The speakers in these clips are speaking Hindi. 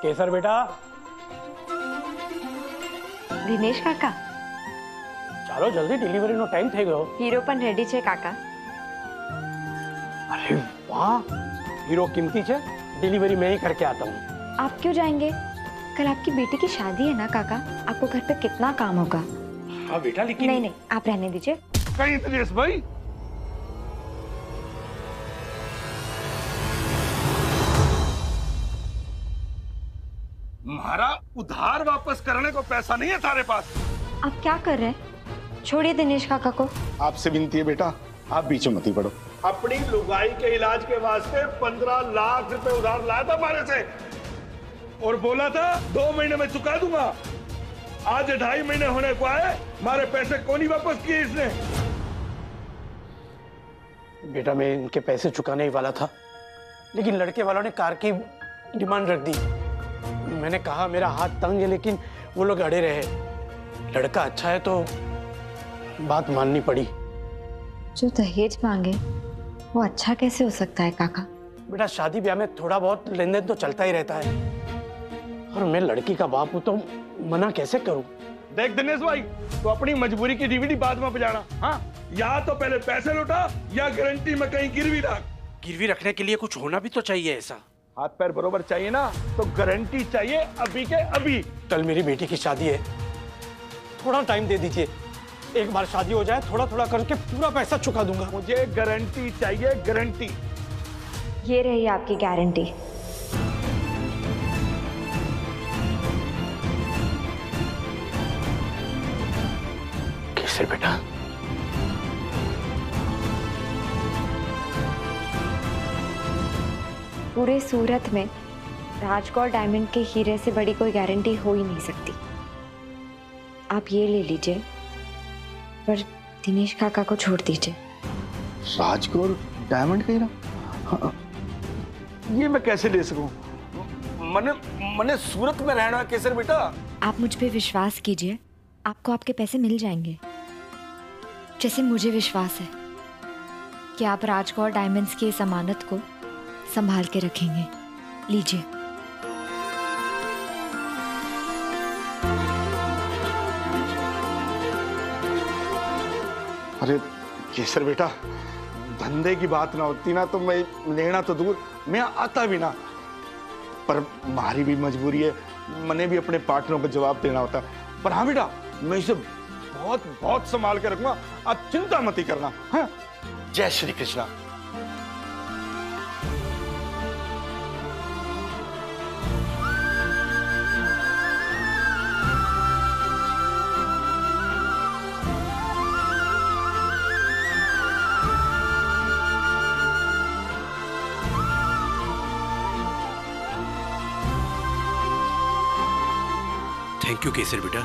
केसर बेटा। दिनेश काका ચાલો જલ્દી ડિલિવરીનો ટાઈમ થઈ ગયો। હીરો પણ રેડી છે કાકા। अरे वाह, हीरो कीमती है, डिलीवरी मैं ही करके आता हूँ। आप क्यों जाएंगे? कल आपकी बेटी की शादी है ना काका, आपको घर पे कितना काम होगा। हाँ बेटा, लेकिन नहीं नहीं, आप रहने दीजिए। कहीं दिनेश भाई, हमारा उधार वापस करने को पैसा नहीं है तारे पास। आप क्या कर रहे हैं? छोड़िए दिनेश काका को। आपसे विनती है बेटा, आप बीच में मत ही पड़ो। अपनी लुगाई के इलाज के वास्ते 15 लाख रुपए उधार लाया था हमारे से और बोला था 2 महीने में चुका दूंगा। आज 2.5 महीने होने को आए, हमारे पैसे कौन ही वापस किए इसने। बेटा मैं इनके पैसे चुकाने ही वाला था, लेकिन लड़के वालों ने कार की डिमांड रख दी। मैंने कहा मेरा हाथ तंग है, लेकिन वो लोग अड़े रहे। लड़का अच्छा है तो बात माननी पड़ी। जो दहेज मांगे वो अच्छा कैसे हो सकता है काका? बेटा शादी ब्याह में थोड़ा बहुत लेन देन तो चलता ही रहता है, और मैं लड़की का बाप हूं तो मना कैसे करूं? देख दिनेश भाई, तो अपनी मजबूरी की डीवीडी बाद में बजाना। हाँ, या तो पहले पैसे लौटा या गारंटी में कहीं गिरवी रख। गिरवी रखने के लिए कुछ होना भी तो चाहिए। ऐसा हाथ पैर बरोबर चाहिए ना, तो गारंटी चाहिए अभी के अभी। कल मेरी बेटी की शादी है, थोड़ा टाइम दे दीजिए। एक बार शादी हो जाए, थोड़ा थोड़ा करके पूरा पैसा चुका दूंगा। मुझे गारंटी चाहिए, गारंटी। ये रही आपकी गारंटी। केसर बेटा, पूरे सूरत में राजगौर डायमंड के हीरे से बड़ी कोई गारंटी हो ही नहीं सकती। आप ये ले लीजिए, पर दिनेश काका को छोड़ दीजिए। राजगौर डायमंड का हीरा? हाँ, ये मैं कैसे ले सकूं? मने सूरत में रहना केसर बेटा। आप मुझ पे विश्वास कीजिए, आपको आपके पैसे मिल जाएंगे। जैसे मुझे विश्वास है कि आप राजगौर डायमंड्स की इस अमानत को संभाल के रखेंगे। लीजिए। अरे केसर बेटा, धंधे की बात ना होती ना तो मैं लेना तो दूर, मैं आता भी ना। पर हमारी भी मजबूरी है, मैंने भी अपने पार्टनरों को जवाब देना होता। पर हाँ बेटा, मैं इसे बहुत बहुत संभाल के रखूंगा, आप चिंता मत ही करना। हाँ? जय श्री कृष्णा। थैंक यू केसर बेटा।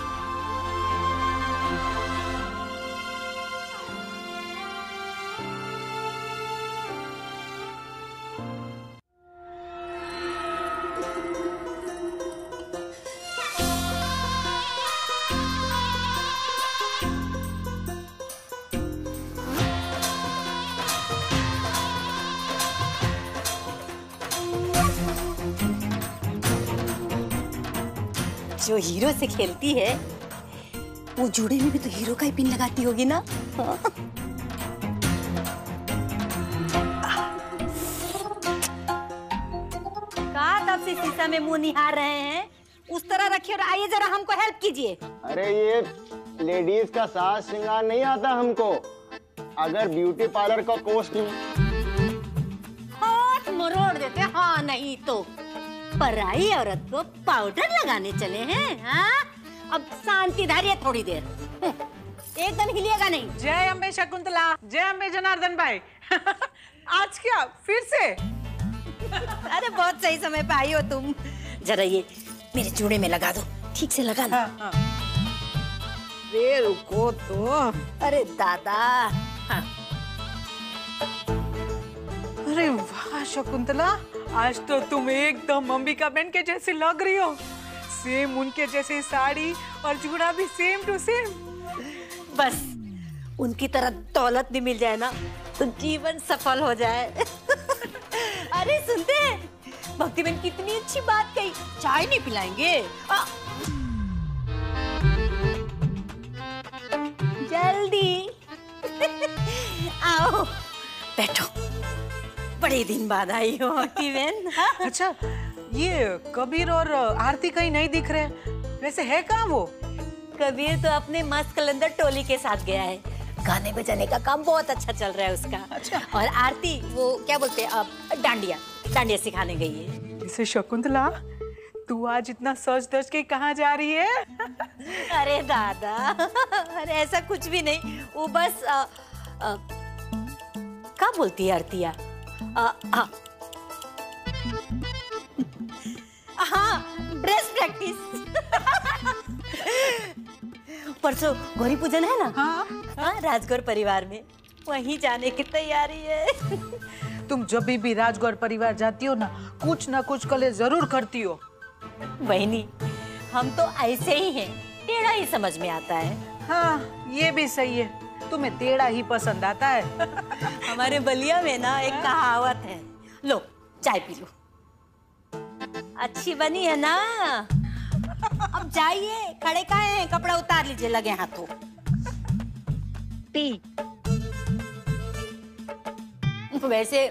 जो हीरो से खेलती है वो जूड़े में भी तो हीरो का ही पिन लगाती होगी ना। हाँ। कहा तब से शीशा में मुंह निहार रहे हैं, उस तरह रखिए और आइए जरा हमको हेल्प कीजिए। अरे ये लेडीज का साज श्रृंगार नहीं आता हमको। अगर ब्यूटी पार्लर का कोर्स हाथ मरोड़ देते। हाँ नहीं तो पराई औरत को पाउडर लगाने चले हैं। हाँ? अब शांति धारिए थोड़ी देर, एकदम हिलिएगा नहीं। जय अम्बे शकुंतला, जय अम्बे जनार्दन भाई। आज क्या फिर से? अरे बहुत सही समय पे आई हो तुम। जरा ये मेरे जूड़े में लगा दो, ठीक से लगा लो। हाँ। रे रुको तो। अरे दादा। हाँ। अरे वाह शकुंतला, आज तो तुम एकदम अंबिका बहन के जैसे लग रही हो। सेम उनके जैसे साड़ी और जूड़ा भी सेम टू सेम। बस उनकी तरह दौलत भी मिल जाए ना तो जीवन सफल हो जाए। अरे सुनते हैं, भक्ति बहन कितनी अच्छी बात कही, चाय नहीं पिलाएंगे? जल्दी आओ बैठो, बड़े दिन बाद आई हो भक्ति बहन। अच्छा, ये कबीर और आरती कहीं नहीं दिख रहे, वैसे है कहाँ वो? कबीर तो अपने मस्त कलंदर टोली के साथ गया है, गाने बजाने का काम बहुत अच्छा चल रहा है उसका। अच्छा। और आरती वो क्या बोलते हैं, डांडिया सिखाने गई है। इसे शकुंतला, तू आज इतना सज धज के कहाँ जा रही है? अरे दादा, अरे ऐसा कुछ भी नहीं, वो बस क्या बोलती है आरतिया, हाँ ड्रेस प्रैक्टिस। परसों गौरी पूजन है ना? हाँ, राजगौर परिवार में, वहीं जाने की तैयारी है। तुम जब भी राजगौर परिवार जाती हो ना कुछ कले जरूर करती हो। बहनी, हम तो ऐसे ही हैं, टेढ़ा ही समझ में आता है। हाँ, ये भी सही है, तुम्हें टेढ़ा ही पसंद आता है। हमारे बलिया में ना एक कहावत है, लो चाय पी लो, अच्छी बनी है ना? अब जाइए, खड़े काहे हैं, कपड़ा उतार लीजिए, लगे हाथों। पी। वैसे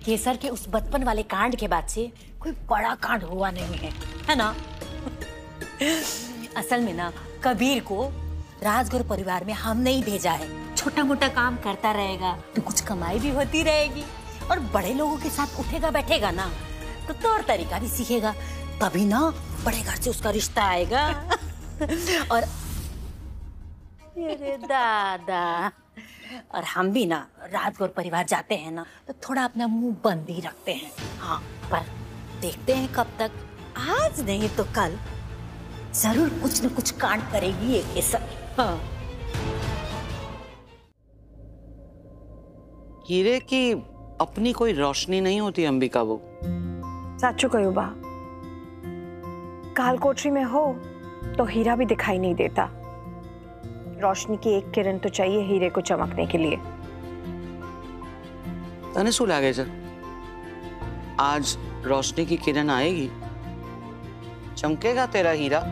केसर के उस बचपन वाले कांड के बाद से कोई बड़ा कांड हुआ नहीं है ना? असल में ना कबीर को राजगौर परिवार में हम नहीं भेजा है, छोटा मोटा काम करता रहेगा तो कुछ कमाई भी होती रहेगी, और बड़े लोगों के साथ उठेगा बैठेगा ना तो तौर तरीका भी सीखेगा, तभी ना बड़े घर से उसका रिश्ता आएगा। और अरे दादा, और हम भी ना राजगौर परिवार जाते हैं ना तो थोड़ा अपना मुंह बंद ही रखते हैं। हाँ, पर देखते हैं कब तक, आज नहीं तो कल जरूर कुछ न कुछ कांड करेगी ये केसर। हाँ। हीरे की अपनी कोई रोशनी नहीं होती अंबिका वो। साचू कहो बा, काल कोठरी में हो तो हीरा भी दिखाई नहीं देता, रोशनी की एक किरण तो चाहिए हीरे को चमकने के लिए। तने शू लागे छे, आज रोशनी की किरण आएगी, चमकेगा तेरा हीरा।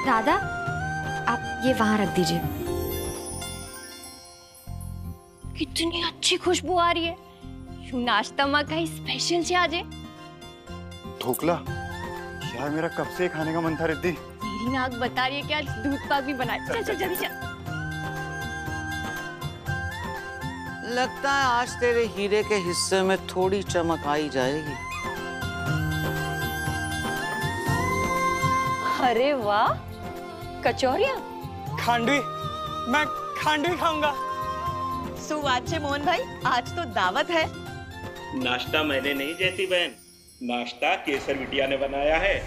दादा, आप ये वहां रख दीजिए। कितनी अच्छी खुशबू आ रही है, यूं नाश्ता में कहीं स्पेशल છે આજે। ढोकला यार, मेरा कब से खाने का मन था रिद्धि। तेरी नाक बता रही है कि आज दूध पाक भी बनाए। चल चल जल्दी चल। लगता है आज तेरे हीरे के हिस्से में थोड़ी चमक आई जाएगी। अरे वाह, कचौरियाँ। खांडवी, मैं खांडवी खाऊंगा। सुवाद छे मोहन भाई, आज तो दावत है। नाश्ता मैंने नहीं जैती बहन, नाश्ता केसर बिटिया ने बनाया है।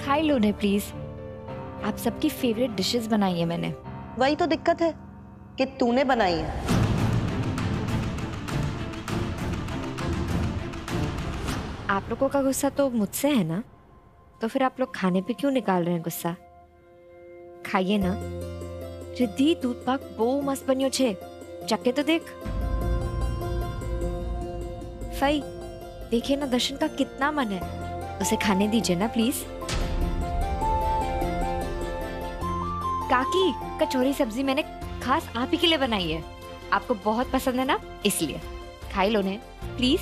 खाई लो ने प्लीज, आप सबकी फेवरेट डिशेस बनाई है मैंने। वही तो दिक्कत है कि तूने बनाई है। आप लोगों का गुस्सा तो मुझसे है ना, तो फिर आप लोग खाने पे क्यों निकाल रहे हैं गुस्सा? खाइए ना। रिद्धि, दूध पाक बहु मस्त बनियो छे, चखे तो देख। फई, देखिए ना दर्शन का कितना मन है, उसे खाने दीजिए ना प्लीज। काकी, कचौरी सब्जी मैंने खास आप ही के लिए बनाई है। आपको बहुत पसंद है ना, इसलिए खाई लो ने प्लीज।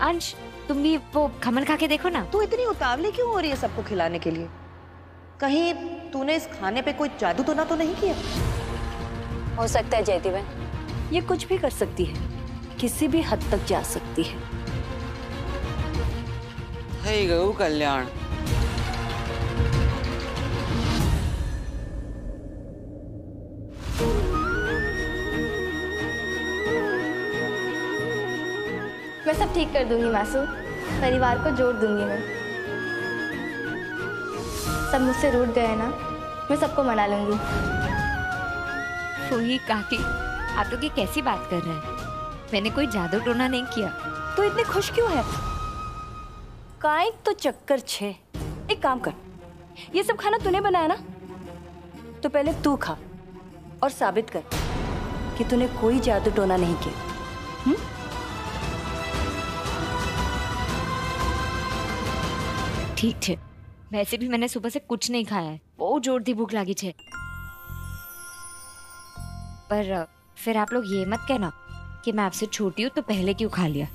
अंश, तुम भी वो खमन खा के देखो ना। तू इतनी उतावली क्यों हो रही है सबको खिलाने के लिए? कहीं तूने इस खाने पे कोई जादू टोना तो नहीं किया? हो सकता है जयती बहन, ये कुछ भी कर सकती है, किसी भी हद तक जा सकती है। हे गौ कल्याण। मैं सब ठीक कर दूंगी मासू, परिवार को जोड़ दूंगी मैं। सब मुझसे रूठ गए ना, मैं सबको मना लूंगी। वही काकी, आप लोग ये कैसी बात कर रहे हैं? मैंने कोई जादू टोना नहीं किया। तो इतने खुश क्यों है? काइक तो चक्कर छे। एक काम कर, ये सब खाना तूने बनाया ना, तो पहले तू खा और साबित कर कि तूने कोई जादू टोना नहीं किया। ठीक है, वैसे भी मैंने सुबह से कुछ नहीं खाया है, बहुत जोर दी भूख लगी है। पर फिर आप लोग ये मत कहना कि मैं आपसे छोटी हूँ तो पहले क्यों खा लिया।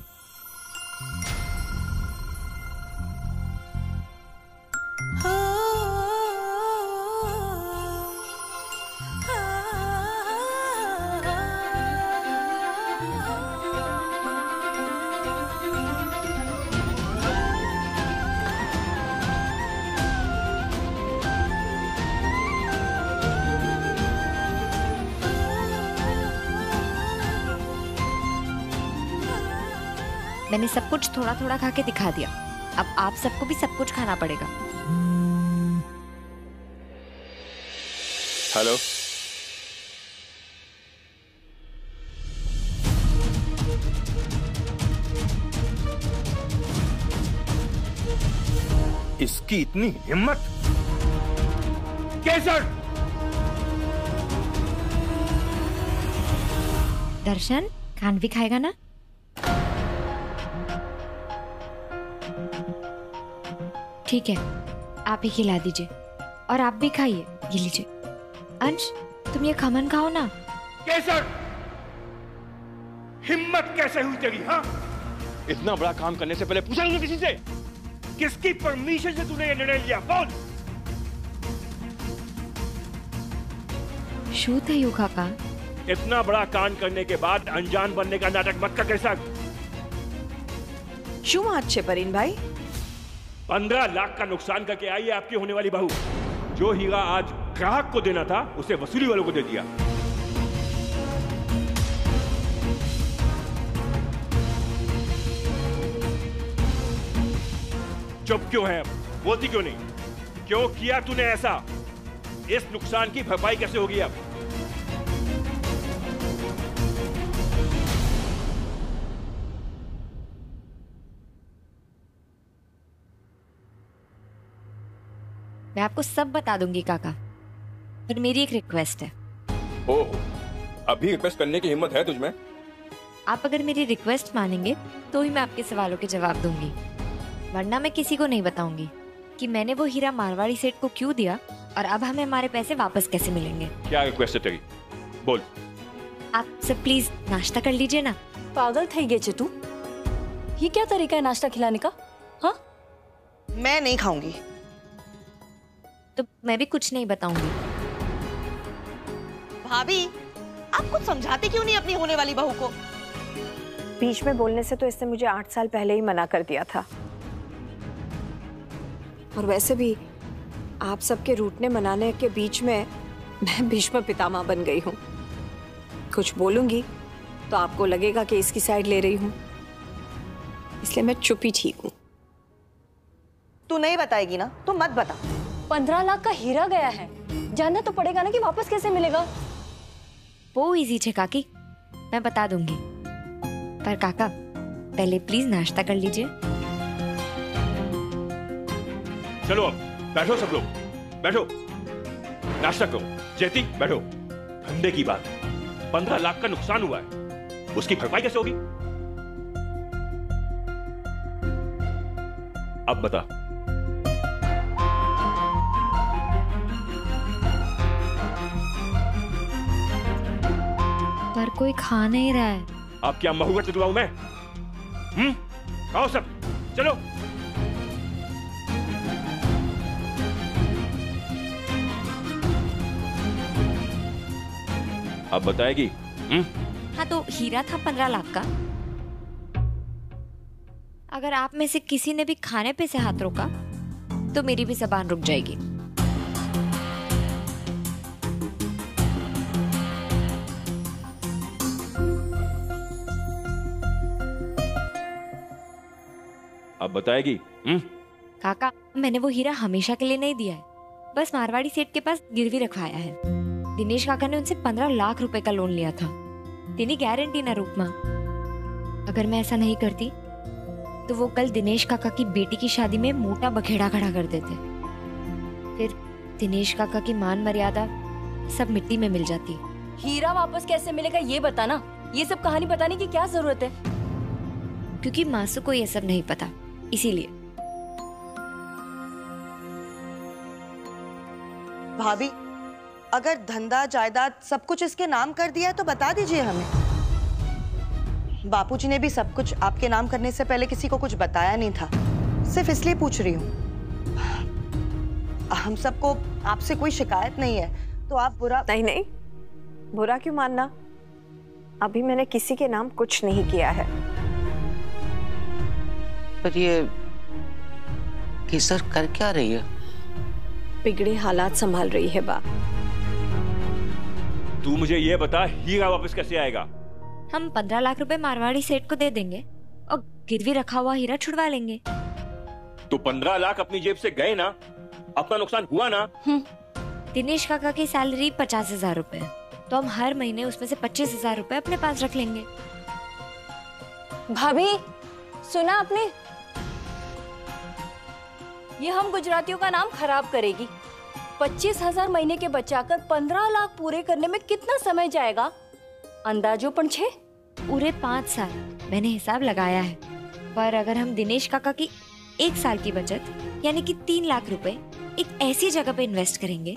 मैंने सब कुछ थोड़ा थोड़ा खा के दिखा दिया, अब आप सबको भी सब कुछ खाना पड़ेगा। हेलो, इसकी इतनी हिम्मत! केसर! दर्शन, खान भी खाएगा ना? ठीक है, आप ही खिला दीजिए और आप भी खाइए। ये लीजिए। अंश, तुम ये खमन खाओ ना। केसर, हिम्मत कैसे हुई तेरी? हाँ, इतना बड़ा काम करने से पहले पूछा तुमने किसी से? किसकी परमिशन से तूने ये निर्णय लिया? बोल। शू थे यू काका? इतना बड़ा कांड करने के बाद अनजान बनने का नाटक मत कर केसर। शू अच्छे परिन भाई? 15 लाख का नुकसान करके आई है आपकी होने वाली बहू। जो हीरा आज ग्राहक को देना था उसे वसूली वालों को दे दिया। चुप क्यों है? बोलती क्यों नहीं? क्यों किया तूने ऐसा? इस नुकसान की भरपाई कैसे होगी अब? मैं आपको सब बता दूंगी काका, पर मेरी एक रिक्वेस्ट है। ओह, अभी रिक्वेस्ट करने की हिम्मत है तुझमें? आप अगर मेरी रिक्वेस्ट मानेंगे तो ही मैं आपके सवालों के जवाब दूंगी, वरना मैं किसी को नहीं बताऊंगी कि मैंने वो हीरा मारवाड़ी सेठ को क्यों दिया और अब हमें हमारे पैसे वापस कैसे मिलेंगे। क्या रिक्वेस्ट है तेरी? बोल। आप सब प्लीज नाश्ता कर लीजिए ना। पागल थई गए छे तू? ये क्या तरीका है नाश्ता खिलाने का? हाँ, मैं नहीं खाऊंगी। तो मैं भी कुछ नहीं बताऊंगी। भाभी, आप कुछ समझाते क्यों नहीं अपनी होने वाली बहू को? बीच में बोलने से तो इसने मुझे 8 साल पहले ही मना कर दिया था। और वैसे भी आप सबके रूठने मनाने के बीच में मैं भीष्म पितामह बन गई हूँ। कुछ बोलूंगी तो आपको लगेगा कि इसकी साइड ले रही हूँ, इसलिए मैं चुप ही ठीक हूँ। तू नहीं बताएगी ना तो मत बता। 15 लाख का हीरा गया है, जानना तो पड़ेगा ना कि वापस कैसे मिलेगा। वो इजी छे काकी, मैं बता दूंगी। पर काका, पहले प्लीज नाश्ता कर लीजिए। चलो अब बैठो सब लोग, बैठो, नाश्ता करो। जयती बैठो। धंधे की बात, 15 लाख का नुकसान हुआ है, उसकी भरपाई कैसे होगी? अब बता। पर कोई खा नहीं रहा है। आप क्या महुआ चतुराऊ मैं? खाओ सब, चलो। अब बताएगी? हाँ तो हीरा था 15 लाख का। अगर आप में से किसी ने भी खाने पे से हाथ रोका तो मेरी भी जबान रुक जाएगी। अब बताएगी? काका, मैंने वो हीरा हमेशा के लिए नहीं दिया है, बस मारवाड़ी सेठ के पास गिरवी रखवाया है। दिनेश काका ने उनसे 15 लाख रुपए का लोन लिया था, तेनी गारंटी ना रूप में। अगर मैं ऐसा नहीं करती तो वो कल दिनेश काका की बेटी की शादी में मोटा बखेड़ा खड़ा कर देते, फिर दिनेश काका की मान मर्यादा सब मिट्टी में मिल जाती। हीरा वापस कैसे मिलेगा ये बताना, ये सब कहानी बताने की क्या जरूरत है? क्योंकि मासू को ये सब नहीं पता, इसीलिए। भाभी, अगर धंधा जायदाद सब कुछ इसके नाम कर दिया है तो बता दीजिए हमें। बापूजी ने भी सब कुछ आपके नाम करने से पहले किसी को कुछ बताया नहीं था, सिर्फ इसलिए पूछ रही हूँ। हम सबको आपसे कोई शिकायत नहीं है, तो आप बुरा नहीं, बुरा क्यों मानना? अभी मैंने किसी के नाम कुछ नहीं किया है। पर ये केसर कर क्या रही है? बिगड़े हालात संभाल रही है बा। तू मुझे ये बता, हीरा वापस कैसे आएगा? हम 15 लाख रुपए मारवाड़ी सेठ को दे देंगे और गिरवी रखा हुआ हीरा छुड़वा लेंगे। तो 15 लाख अपनी जेब से गए ना, अपना नुकसान हुआ ना? दिनेश काका की सैलरी 50,000 रुपए, तो हम हर महीने उसमें से 25,000 रुपए अपने पास रख लेंगे। भाभी सुना आपने? ये हम गुजरातियों का नाम खराब करेगी। 25,000 महीने के बचाकर 15 लाख पूरे करने में कितना समय जाएगा? अंदाजो पण 6 पूरे 5 साल मैंने हिसाब लगाया है। पर अगर हम दिनेश काका की 1 साल की बचत यानी कि 3 लाख रुपए एक ऐसी जगह पे इन्वेस्ट करेंगे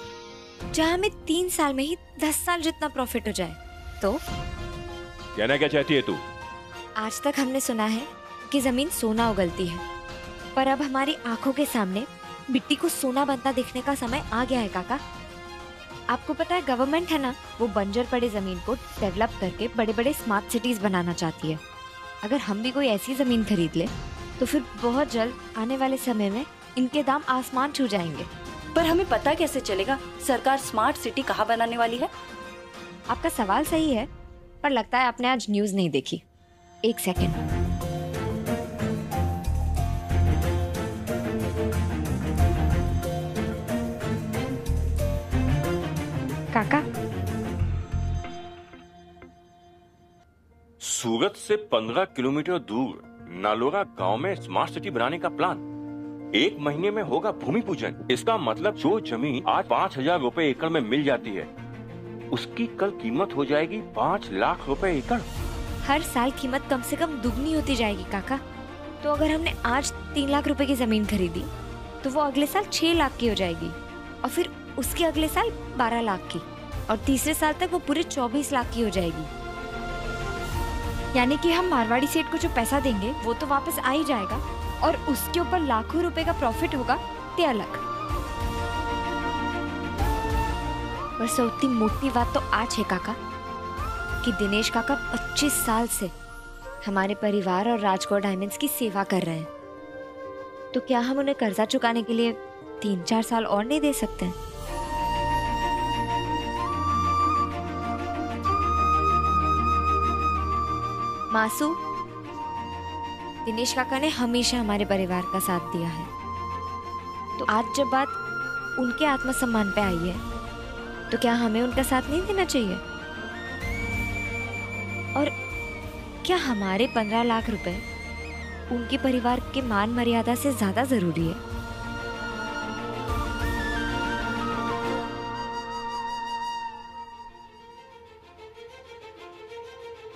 जहां हमें 3 साल में ही 10 साल जितना प्रॉफिट हो जाए, तो कहना क्या चाहती है तू? आज तक हमने सुना है कि जमीन सोना उगलती है, पर अब हमारी आंखों के सामने मिट्टी को सोना बनता देखने का समय आ गया है काका। आपको पता है गवर्नमेंट है ना, वो बंजर पड़े जमीन को डेवलप करके बड़े बड़े स्मार्ट सिटीज बनाना चाहती है। अगर हम भी कोई ऐसी जमीन खरीद ले तो फिर बहुत जल्द आने वाले समय में इनके दाम आसमान छू जाएंगे। पर हमें पता कैसे चलेगा सरकार स्मार्ट सिटी कहाँ बनाने वाली है? आपका सवाल सही है, पर लगता है आपने आज न्यूज नहीं देखी। 1 सेकेंड। काका, सूरत से 15 किलोमीटर दूर नालोरा गांव में स्मार्ट सिटी बनाने का प्लान। 1 महीने में होगा भूमि पूजन। इसका मतलब जो जमीन आज 5,000 रुपए एकड़ में मिल जाती है, उसकी कल कीमत हो जाएगी 5 लाख रुपए एकड़। हर साल कीमत कम से कम दुगनी होती जाएगी काका। तो अगर हमने आज 3 लाख रुपए की जमीन खरीदी तो वो अगले साल 6 लाख की हो जाएगी, और फिर उसके अगले साल 12 लाख की, और तीसरे साल तक वो पूरे 24 लाख की हो जाएगी। यानी कि हम मारवाड़ी सेठ को जो पैसा देंगे वो तो वापस आ ही जाएगा, और उसके ऊपर लाखों रुपए का प्रॉफिट होगा, ते अलग। पर सौती मोटी बात तो आज है काका कि दिनेश काका 25 साल से हमारे परिवार और राजगौर डायमंड्स की सेवा कर रहे हैं, तो क्या हम उन्हें कर्जा चुकाने के लिए 3-4 साल और नहीं दे सकते हैं? मासू, दिनेश काका ने हमेशा हमारे परिवार का साथ दिया है, तो आज जब बात उनके आत्मसम्मान पे आई है तो क्या हमें उनका साथ नहीं देना चाहिए? और क्या हमारे 15 लाख रुपए उनके परिवार के मान मर्यादा से ज्यादा जरूरी है?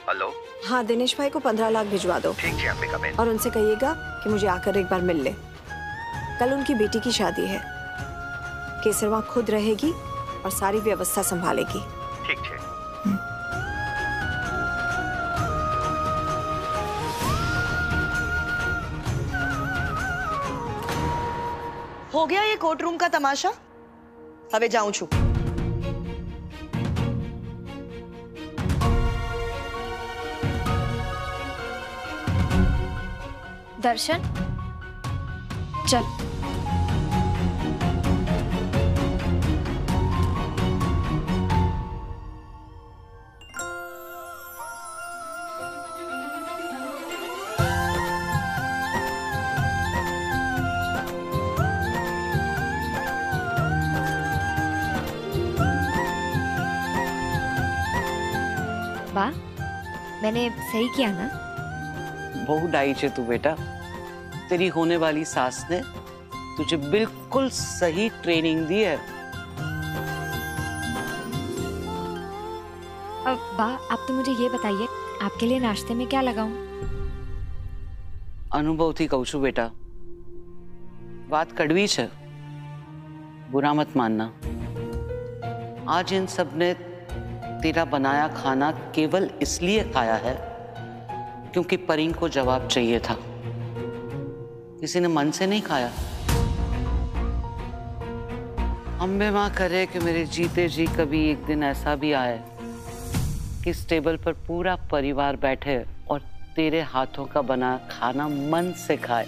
हेलो। हाँ, दिनेश भाई को 15 लाख भिजवा दो। ठीक है अंबिका बहन। और उनसे कहिएगा कि मुझे आकर एक बार मिल ले। कल उनकी बेटी की शादी है, केसर वहाँ खुद रहेगी और सारी व्यवस्था संभालेगी। ठीक है। हो गया ये कोर्ट रूम का तमाशा? हवे जाऊं छू। दर्शन चल। वाह, मैंने सही किया ना? बहु डाई चे तू बेटा। तेरी होने वाली सास ने तुझे बिल्कुल सही ट्रेनिंग दी है। वाह, आप तो मुझे ये बताइए आपके लिए नाश्ते में क्या लगाऊं? अनुभव थी कहूं छू बेटा, बात कड़वी छे, बुरा मत मानना। आज इन सब ने तेरा बनाया खाना केवल इसलिए खाया है क्योंकि परीन को जवाब चाहिए था। किसी ने मन से नहीं खाया। अम्बे माँ करे कि मेरे जीते जी कभी एक दिन ऐसा भी आए कि इस टेबल पर पूरा परिवार बैठे और तेरे हाथों का बना खाना मन से खाए।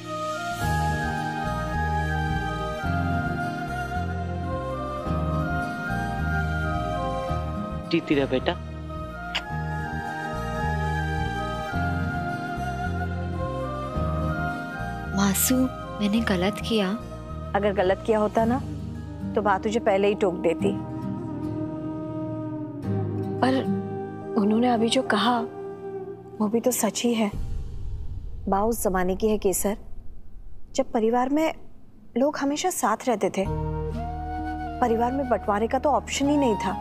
जीती रहे बेटा। मासू, मैंने गलत किया? अगर गलत किया होता ना तो बात तुझे पहले ही टोक देती। पर उन्होंने अभी जो कहा वो भी तो सच ही है। बात उस जमाने की है केसर, जब परिवार में लोग हमेशा साथ रहते थे। परिवार में बंटवारे का तो ऑप्शन ही नहीं था,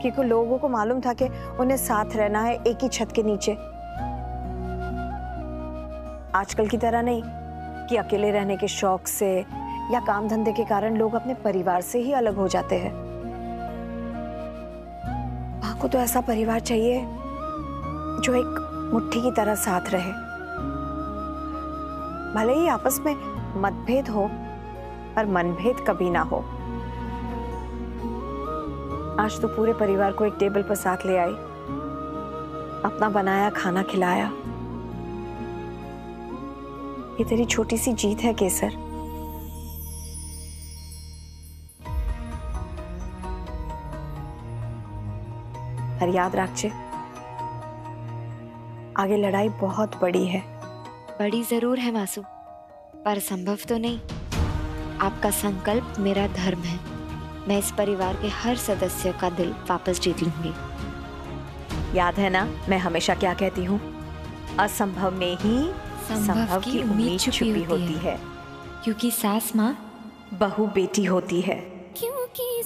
क्योंकि लोगों को मालूम था कि उन्हें साथ रहना है एक ही छत के नीचे। आजकल की तरह नहीं कि अकेले रहने के शौक से या काम धंधे के कारण लोग अपने परिवार से ही अलग हो जाते हैं। माँ को तो ऐसा परिवार चाहिए जो एक मुट्ठी की तरह साथ रहे। भले ही आपस में मतभेद हो पर मनभेद कभी ना हो। आज तो पूरे परिवार को एक टेबल पर साथ ले आई, अपना बनाया खाना खिलाया। ये तेरी छोटी सी जीत है केसर। पर याद रखिए, आगे लड़ाई बहुत बड़ी है। बड़ी जरूर है मासू, पर संभव तो नहीं। आपका संकल्प मेरा धर्म है। मैं इस परिवार के हर सदस्य का दिल वापस जीत लूंगी। याद है ना मैं हमेशा क्या कहती हूँ? असंभव में ही संभव की उम्मीद छुपी होती है, क्योंकि सास माँ बहू बेटी होती है। क्योंकि